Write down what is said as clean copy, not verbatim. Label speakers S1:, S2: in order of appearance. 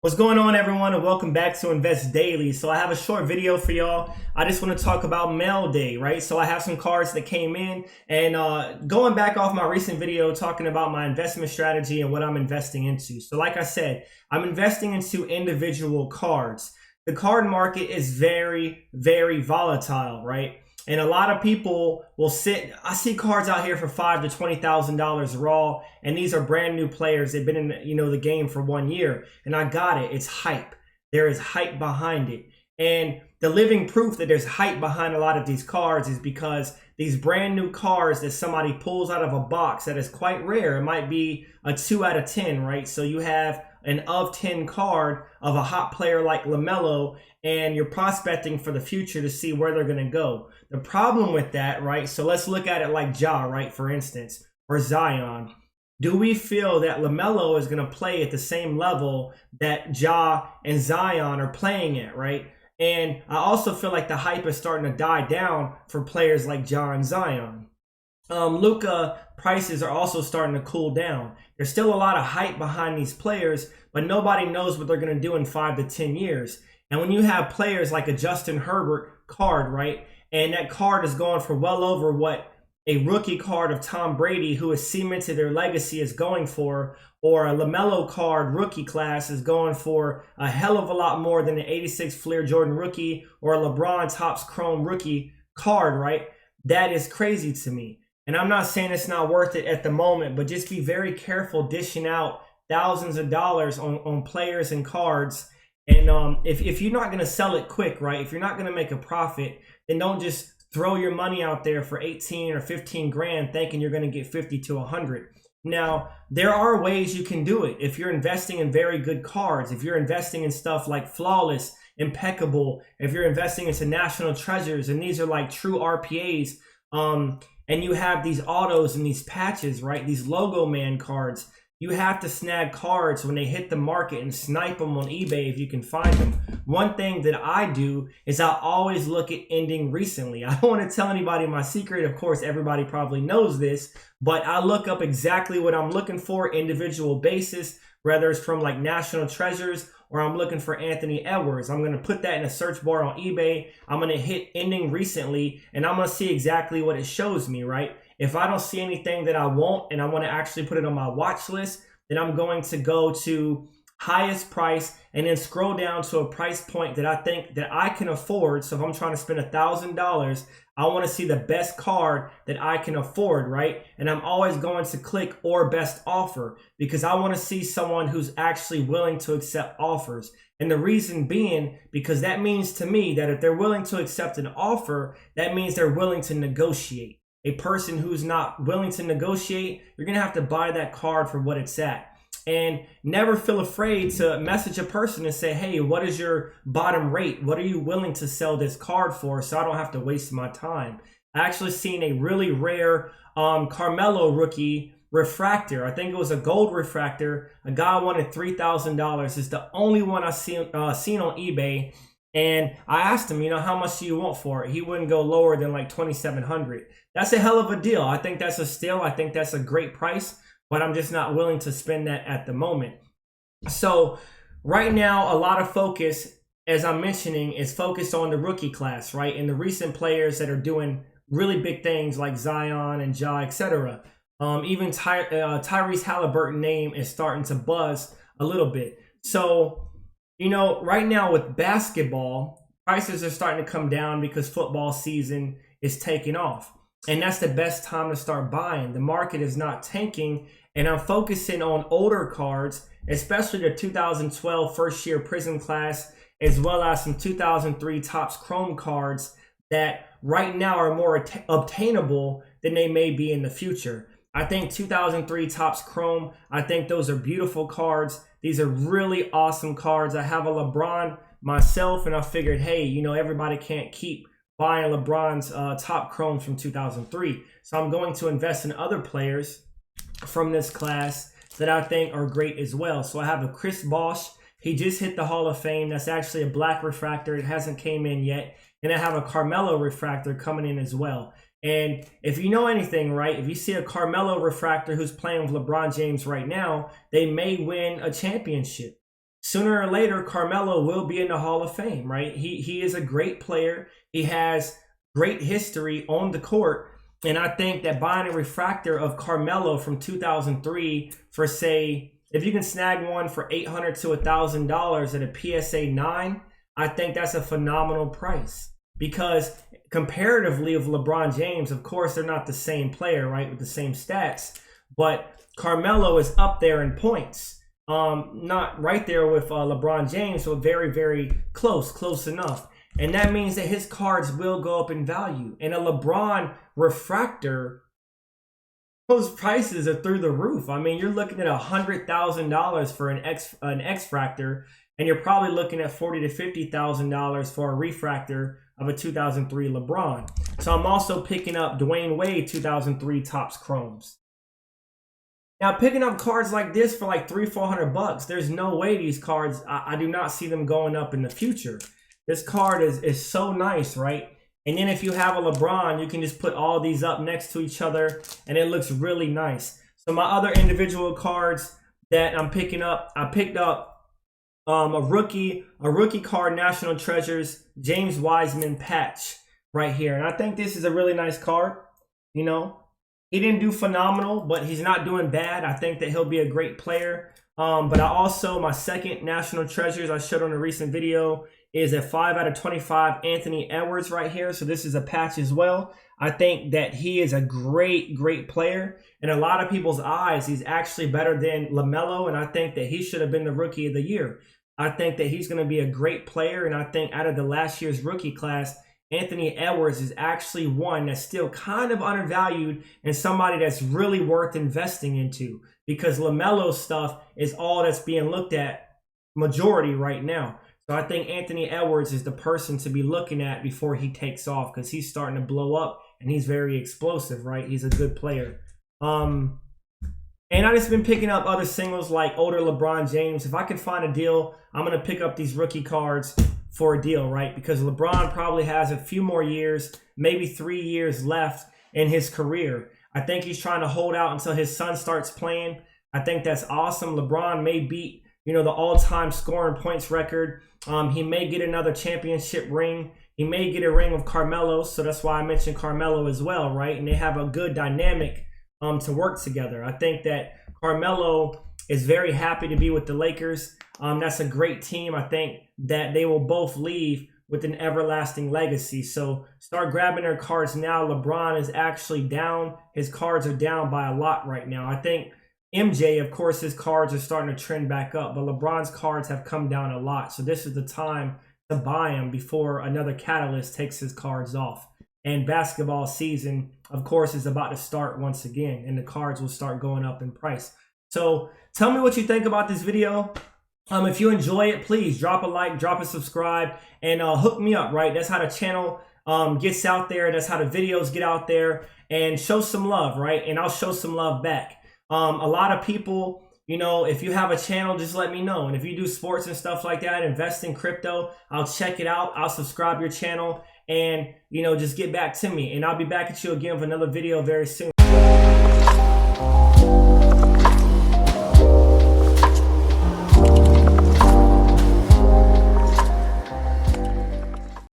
S1: What's going on, everyone, and welcome back to Invest Daily. So I have a short video for y'all. I just want to talk about mail day, right? So I have some cards that came in, and going back off my recent video talking about my investment strategy and what I'm investing into. So like I said, I'm investing into individual cards. The card market is very, very volatile, right? And a lot of people will sit. I see cards out here for $5,000 to $20,000 raw, and these are brand new players. They've been in the game for 1 year, and I got it. It's hype. There is hype behind it, and the living proof that there's hype behind a lot of these cards is because these brand new cards that somebody pulls out of a box that is quite rare. It might be a 2 out of 10, right? So you have an of 10 card of a hot player like LaMelo, and you're prospecting for the future to see where they're going to go. The problem with that, right? So let's look at it like Ja, right? For instance, or Zion. Do we feel that LaMelo is going to play at the same level that Ja and Zion are playing at, right? And I also feel like the hype is starting to die down for players like Ja and Zion. Luka prices are also starting to cool down. There's still a lot of hype behind these players, but nobody knows what they're going to do in 5 to 10 years. And when you have players like a Justin Herbert card, right, and that card is going for well over what a rookie card of Tom Brady, who has cemented their legacy, is going for, or a LaMelo card rookie class is going for a hell of a lot more than an 86 Fleer Jordan rookie or a LeBron Topps Chrome rookie card, right? That is crazy to me. And I'm not saying it's not worth it at the moment, but just be very careful dishing out thousands of dollars on players and cards. And if you're not going to sell it quick, right? If you're not going to make a profit, then don't just throw your money out there for 18 or 15 grand thinking you're going to get 50 to 100. Now, there are ways you can do it. If you're investing in very good cards, if you're investing in stuff like Flawless, Impeccable, if you're investing into National Treasures, and these are like true RPAs, and you have these autos and these patches, right? These logo man cards. You have to snag cards when they hit the market and snipe them on eBay if you can find them. One thing that I do is I always look at ending recently. I don't want to tell anybody my secret. Of course, everybody probably knows this, but I look up exactly what I'm looking for, individual basis, whether it's from like National Treasures or I'm looking for Anthony Edwards. I'm going to put that in a search bar on eBay. I'm going to hit ending recently, and I'm going to see exactly what it shows me, right? If I don't see anything that I want and I want to actually put it on my watch list, then I'm going to go to highest price and then scroll down to a price point that I think that I can afford. So if I'm trying to spend $1,000, I want to see the best card that I can afford, right? And I'm always going to click or best offer because I want to see someone who's actually willing to accept offers. And the reason being, because that means to me that if they're willing to accept an offer, that means they're willing to negotiate. A person who's not willing to negotiate, you're going to have to buy that card for what it's at. And never feel afraid to message a person and say, hey, what is your bottom rate? What are you willing to sell this card for so I don't have to waste my time? I actually seen a really rare Carmelo rookie refractor. I think it was a gold refractor. A guy wanted $3,000. It's the only one I seen on eBay. And I asked him, how much do you want for it? He wouldn't go lower than like $2,700. That's a hell of a deal. I think that's a steal. I think that's a great price, but I'm just not willing to spend that at the moment. So right now, a lot of focus, as I'm mentioning, is focused on the rookie class, right? And the recent players that are doing really big things like Zion and Ja, etc. Even Tyrese Halliburton name is starting to buzz a little bit. So, right now with basketball, prices are starting to come down because football season is taking off. And that's the best time to start buying. The market is not tanking, and I'm focusing on older cards, especially the 2012 first year Prism class, as well as some 2003 Topps Chrome cards that right now are more obtainable than they may be in the future. I think 2003 Topps Chrome, I think those are beautiful cards. These are really awesome cards. I have a LeBron myself, and I figured, hey, everybody can't keep buying LeBron's top chromes from 2003. So I'm going to invest in other players from this class that I think are great as well. So I have a Chris Bosh. He just hit the Hall of Fame. That's actually a black refractor. It hasn't came in yet. And I have a Carmelo refractor coming in as well. And if you know anything, right, if you see a Carmelo refractor who's playing with LeBron James right now, they may win a championship. sooner or later, Carmelo will be in the Hall of Fame, right? He is a great player. He has great history on the court. And I think that buying a refractor of Carmelo from 2003 for, say, if you can snag one for $800 to $1,000 at a PSA 9, I think that's a phenomenal price. Because comparatively of LeBron James, of course, they're not the same player, right, with the same stats. But Carmelo is up there in points. Not right there with LeBron James, but very, very close enough. And that means that his cards will go up in value. And a LeBron refractor, those prices are through the roof. I mean, you're looking at $100,000 for an X-fractor, and you're probably looking at $40,000 to $50,000 for a refractor of a 2003 LeBron. So I'm also picking up Dwayne Wade 2003 Topps Chromes. Now, picking up cards like this for like $300-400, there's no way these cards, I do not see them going up in the future. This card is so nice, right? And then if you have a LeBron, you can just put all these up next to each other, and it looks really nice. So my other individual cards that I'm picking up, I picked up a rookie card, National Treasures, James Wiseman patch right here. And I think this is a really nice card. You know, he didn't do phenomenal, but he's not doing bad. I think that he'll be a great player. But I also, my second National Treasures I showed on a recent video is a 5/25 Anthony Edwards right here. So this is a patch as well. I think that he is a great player. In a lot of people's eyes, he's actually better than LaMelo, and I think that he should have been the Rookie of the Year. I think that he's going to be a great player, and I think out of the last year's rookie class, Anthony Edwards is actually one that's still kind of undervalued and somebody that's really worth investing into, because LaMelo stuff is all that's being looked at majority right now. So I think Anthony Edwards is the person to be looking at before he takes off, because he's starting to blow up and he's very explosive, right? He's a good player. And I just been picking up other singles like older LeBron James. If I can find a deal, I'm going to pick up these rookie cards for a deal, right? Because LeBron probably has a few more years, maybe 3 years left in his career. I think he's trying to hold out until his son starts playing. I think that's awesome. LeBron may beat, you know, the all-time scoring points record. He may get another championship ring. He may get a ring with Carmelo, so that's why I mentioned Carmelo as well, right? And they have a good dynamic to work together. I think that Carmelo is very happy to be with the Lakers. That's a great team. I think that they will both leave with an everlasting legacy. So start grabbing their cards now. LeBron is actually down. His cards are down by a lot right now. I think MJ, of course, his cards are starting to trend back up, but LeBron's cards have come down a lot. So this is the time to buy them before another catalyst takes his cards off. And basketball season, of course, is about to start once again, and the cards will start going up in price. So tell me what you think about this video. If you enjoy it, please drop a like, drop a subscribe, and hook me up, right? That's how the channel gets out there. That's how the videos get out there, and show some love, right? And I'll show some love back. A lot of people, you know, if you have a channel, just let me know. And if you do sports and stuff like that, invest in crypto, I'll check it out. I'll subscribe your channel and, you know, just get back to me. And I'll be back at you again with another video very soon.